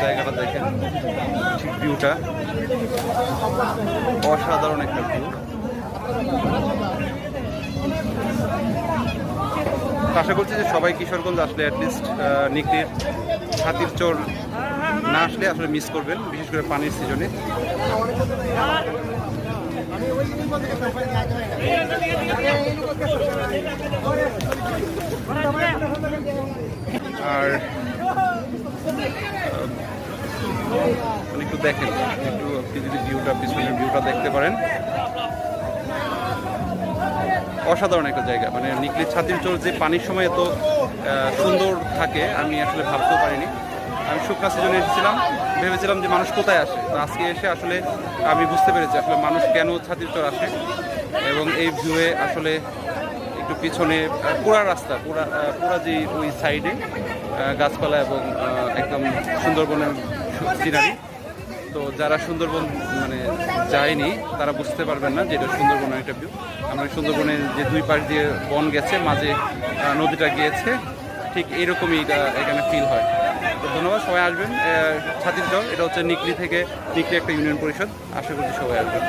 জায়গাটা দেখেন, ঠিক ভিউটা অসাধারণ একটা ভিউ। আশা করছি যে সবাই কিশোরগঞ্জ আসলে অ্যাটলিস্ট নিকলির ছাতির চর না আসলে আসলে মিস করবেন, বিশেষ করে পানির সিজনে। আর একটু দেখেন, একটু আপনি যদি ভিউটা, পিছনের ভিউটা দেখতে পারেন, অসাধারণ একটা জায়গা। মানে নিকলির ছাতির চর যে পানির সময় এত সুন্দর থাকে আমি আসলে ভাবতেও পারিনি। আমি শুকনা সিজনে এসেছিলাম, ভেবেছিলাম যে মানুষ কোথায় আসে, তো আজকে এসে আসলে আমি বুঝতে পেরেছি আসলে মানুষ কেন ছাতির চর আসে। এবং এই ভিউয়ে আসলে একটু পিছনে পুরা রাস্তা, পুরা যে ওই সাইডে গাছপালা এবং একদম সুন্দরবনের সিনারি। তো যারা সুন্দরবন মানে যায়নি তারা বুঝতে পারবেন না যে এটা সুন্দরবনের একটা ভিউ। আমরা সুন্দরবনের যে দুই পাশ দিয়ে বন গেছে, মাঝে নদীটা গিয়েছে, ঠিক এইরকমই এখানে ফিল হয়। তো ধন্যবাদ, সবাই আসবেন ছাতির চর। এটা হচ্ছে নিকলি থেকে, নিকলি একটা ইউনিয়ন পরিষদ। আশা করছি সবাই আসবেন।